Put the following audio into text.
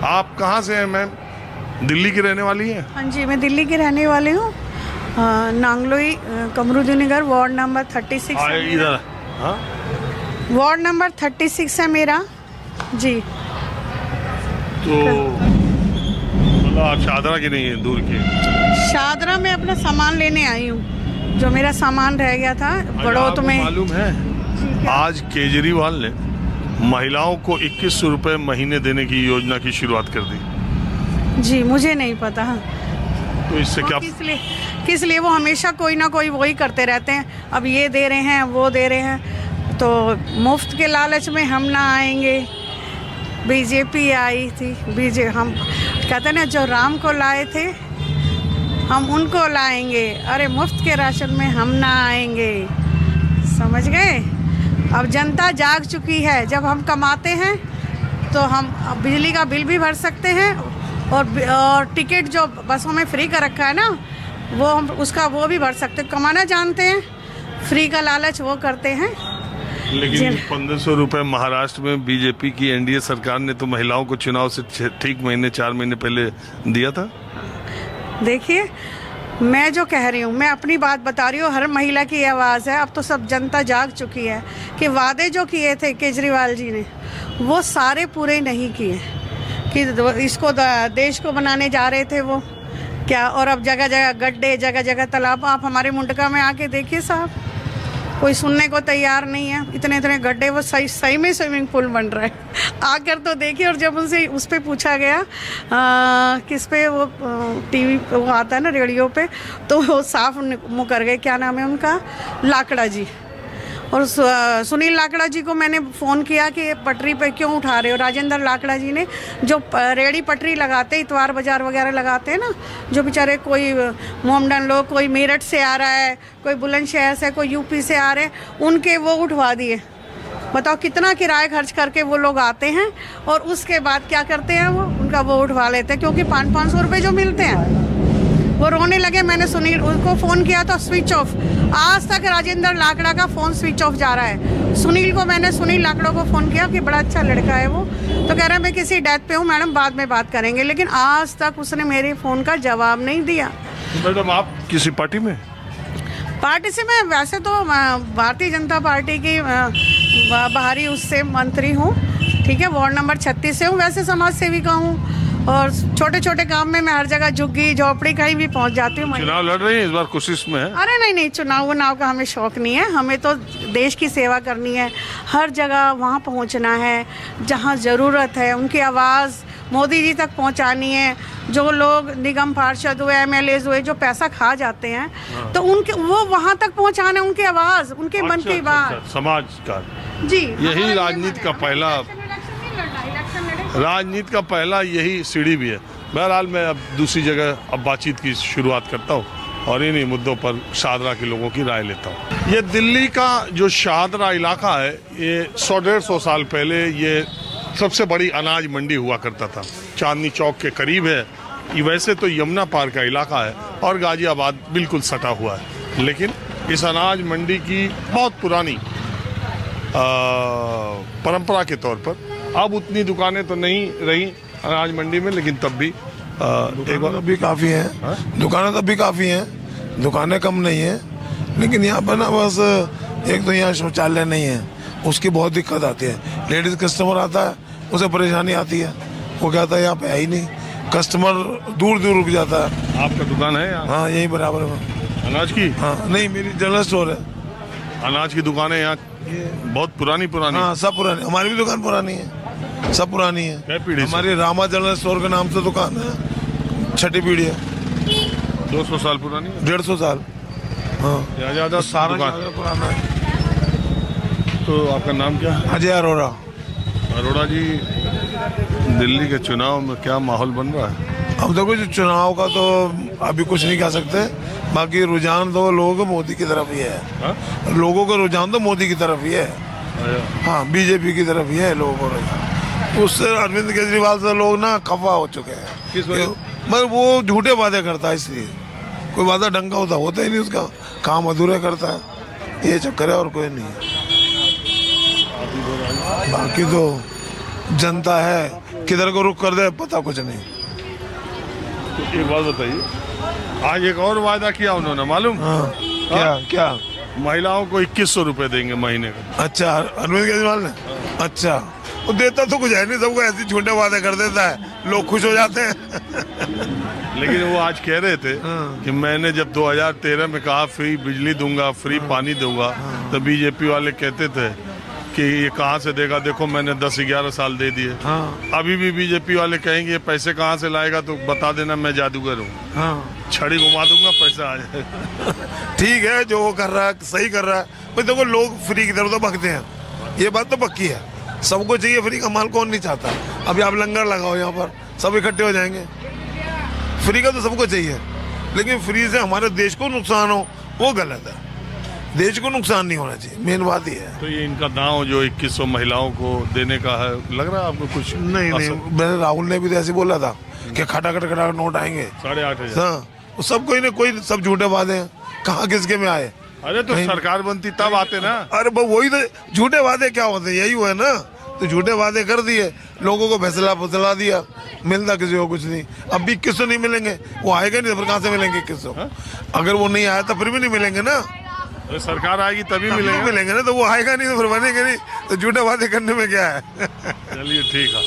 आप कहाँ से हैं मैम? दिल्ली की रहने वाली हैं? हाँ जी, मैं दिल्ली की रहने वाली हूँ। नांगलोई कमरुद्दीन नगर, वार्ड नंबर 36 है मेरा। इधर हाँ, वार्ड नंबर 36 है मेरा जी। तो मतलब आप शादरा की नहीं है, दूर की? शादरा में अपना सामान लेने आई हूँ, जो मेरा सामान रह गया था बड़ौत आपको में। मालूम है आज केजरीवाल ने महिलाओं को 2100 रुपए महीने देने की योजना की शुरुआत कर दी? जी, मुझे नहीं पता। तो इससे क्या? किस लिए वो हमेशा कोई ना कोई वही करते रहते हैं। अब ये दे रहे हैं, वो दे रहे हैं, तो मुफ्त के लालच में हम ना आएंगे। बीजेपी आई थी, हम कहते हैं ना, जो राम को लाए थे हम उनको लाएंगे। अरे मुफ्त के राशन में हम ना आएंगे, समझ गए? अब जनता जाग चुकी है। जब हम कमाते हैं तो हम बिजली का बिल भी भर सकते हैं, और टिकट जो बसों में फ्री का रखा है ना, वो हम उसका वो भी भर सकते हैं। कमाना जानते हैं, फ्री का लालच वो करते हैं। लेकिन 1500 रुपए महाराष्ट्र में बीजेपी की एनडीए सरकार ने तो महिलाओं को चुनाव से ठीक 4 महीने पहले दिया था। देखिए, मैं जो कह रही हूँ, मैं अपनी बात बता रही हूँ। हर महिला की आवाज़ है। अब तो सब जनता जाग चुकी है कि वादे जो किए थे केजरीवाल जी ने, वो सारे पूरे नहीं किए। कि इसको देश को बनाने जा रहे थे वो क्या, और अब जगह जगह गड्ढे, जगह जगह तालाब। आप हमारे मुंडका में आके देखिए साहब, कोई सुनने को तैयार नहीं है। इतने इतने गड्ढे, वो सही में स्विमिंग पूल बन रहा है। आकर तो देखिए। और जब उनसे उस पर पूछा गया किस पे, वो टीवी वो आता है ना, रेडियो पे, तो वो साफ मुँह कर गए। क्या नाम है उनका? लाकड़ा जी। और सुनील लाकड़ा जी को मैंने फ़ोन किया कि पटरी पे क्यों उठा रहे हो। राजेंद्र लाकड़ा जी ने, जो रेडी पटरी लगाते, इतवार बाज़ार वगैरह लगाते हैं ना, जो बेचारे कोई मोमडन लोग, कोई मेरठ से आ रहा है, कोई बुलंदशहर से, कोई यूपी से आ रहे हैं, उनके वो उठवा दिए। बताओ कितना किराया खर्च करके वो लोग आते हैं, और उसके बाद क्या करते हैं, वो उनका वो उठवा लेते हैं, क्योंकि 500 रुपये जो मिलते हैं। वो रोने लगे। मैंने सुनील उनको फ़ोन किया तो स्विच ऑफ। आज तक राजेंद्र लाकड़ा का फ़ोन स्विच ऑफ जा रहा है। सुनील लाकड़ा को फ़ोन किया कि बड़ा अच्छा लड़का है वो, तो कह रहा है मैं किसी डेथ पे हूँ मैडम, बाद में बात करेंगे। लेकिन आज तक उसने मेरे फ़ोन का जवाब नहीं दिया। मैडम आप किसी पार्टी में? पार्टी से मैं वैसे तो भारतीय जनता पार्टी की बाहरी उससे मंत्री हूँ, ठीक है। वार्ड नंबर 36 से हूँ। वैसे समाज सेविका हूँ, और छोटे छोटे काम में मैं हर जगह झुग्गी झोपड़ी कहीं भी पहुंच जाती हूँ। चुनाव लड़ रही है इस बार, कोशिश में है? अरे नहीं, चुनाव का हमें शौक नहीं है। हमें तो देश की सेवा करनी है। हर जगह वहाँ पहुँचना है जहाँ ज़रूरत है। उनकी आवाज़ मोदी जी तक पहुँचानी है। जो लोग निगम पार्षद हुए, MLAs हुए, जो पैसा खा जाते हैं, तो उनके वो वहाँ तक पहुँचाना, उनकी आवाज़, उनके मन की बात। समाज का जी, यही राजनीति का पहला यही सीढ़ी भी है। बहरहाल मैं अब दूसरी जगह अब बातचीत की शुरुआत करता हूँ, और इन्हीं मुद्दों पर शादरा के लोगों की राय लेता हूँ। ये दिल्ली का जो शादरा इलाका है, ये 100-150 साल पहले ये सबसे बड़ी अनाज मंडी हुआ करता था। चांदनी चौक के करीब है। ये वैसे तो यमुना पार का इलाका है और गाजियाबाद बिल्कुल सटा हुआ है, लेकिन इस अनाज मंडी की बहुत पुरानी परंपरा के तौर पर अब उतनी दुकानें तो नहीं रही अनाज मंडी में, लेकिन तब भी एक बार भी काफ़ी हैं। दुकानें तब भी काफ़ी हैं, दुकानें कम नहीं हैं। लेकिन यहाँ पर ना बस एक तो यहाँ शौचालय नहीं है, उसकी बहुत दिक्कत आती है। लेडीज़ कस्टमर आता है, उसे परेशानी आती है। वो कहता है यहाँ पे है ही नहीं, कस्टमर दूर दूर रुक जाता है। आपका दुकान है यहाँ? हाँ, यहीं बराबर में। अनाज की? हाँ, नहीं, मेरी जनरल स्टोर है। अनाज की दुकानें यहाँ बहुत पुरानी? हाँ, सब पुरानी। हमारी भी दुकान पुरानी है, सब पुरानी है। क्या पीढ़ी? हमारी रामा जनरल स्टोर के नाम से दुकान है, 6ठी पीढ़ी है। 200 साल पुरानी? 150 साल। हाँ, ज़्यादा सारा पुराना है। तो आपका नाम क्या है? अजय अरोड़ा। अरोड़ा जी, दिल्ली के चुनाव में क्या माहौल बन रहा है? अब देखो, जो चुनाव का तो अभी कुछ नहीं कह सकते। बाकी रुझान तो लोगों को मोदी की तरफ ही है। हा? लोगों का रुझान तो मोदी की तरफ ही है। हाँ, बीजेपी की तरफ ही है लोगों को रुझान। उससे अरविंद केजरीवाल से लोग ना खफा हो चुके हैं। किस वजह? मगर वो झूठे वादे करता है, इसलिए कोई वादा ढंग का होता ही नहीं। उसका काम अधूरे करता है, ये चक्कर है और कोई नहीं। बाकी तो जनता है किधर को रुख कर दे पता कुछ नहीं। एक बात बताइए, आज एक और वायदा किया उन्होंने, मालूम? हाँ, क्या क्या? महिलाओं को 2100 रुपए देंगे महीने का। अच्छा, अरविंद केजरीवाल ने? अच्छा, वो देता तो कुछ है नहीं, सबको ऐसे झूठे वादे कर देता है, लोग खुश हो जाते हैं। लेकिन वो आज कह रहे थे कि मैंने जब 2013 में कहा फ्री बिजली दूंगा, फ्री पानी दूंगा, तो बीजेपी वाले कहते थे कि ये कहाँ से देगा, देखो मैंने 10-11 साल दे दिए। अभी भी बीजेपी वाले कहेंगे ये पैसे कहाँ से लाएगा, तो बता देना मैं जादूगर हूँ, छड़ी घुमा दूंगा पैसा आ जाए। ठीक है, जो वो कर रहा है सही कर रहा है। भाई देखो, लोग फ्री की तरफ तो भगते हैं, ये बात तो पक्की है, सबको चाहिए फ्री का माल, कौन नहीं चाहता। अभी आप लंगर लगाओ यहाँ पर, सब इकट्ठे हो जाएंगे। फ्री का तो सबको चाहिए, लेकिन फ्री से हमारे देश को नुकसान हो वो गलत है। देश को नुकसान नहीं होना चाहिए, मेन बात ये है। तो ये इनका दांव जो 2100 महिलाओं को देने का है, लग रहा है आपको कुछ? नहीं, मैंने राहुल ने भी तो ऐसे बोला था कि खटाखट नोट आएंगे 8,500। हाँ, सब कोई ना कोई, सब झूठे वादे हैं, कहाँ किसके में आए। अरे तो सरकार बनती तब आते ना। अरे वही तो, झूठे वादे क्या होते हैं, यही हुए ना। तो झूठे वादे कर दिए, लोगों को फैसला दिया, मिलता किसी को कुछ नहीं। अब भी 2100 नहीं मिलेंगे, वो आएगा नहीं तो फिर कहाँ से मिलेंगे 2100? अगर वो नहीं आया तो फिर भी नहीं मिलेंगे ना। अरे सरकार आएगी तभी मिलेंगे ना, तो वो आएगा नहीं तो फिर बनेंगे नहीं, तो झूठे वादे करने में क्या है। चलिए ठीक है।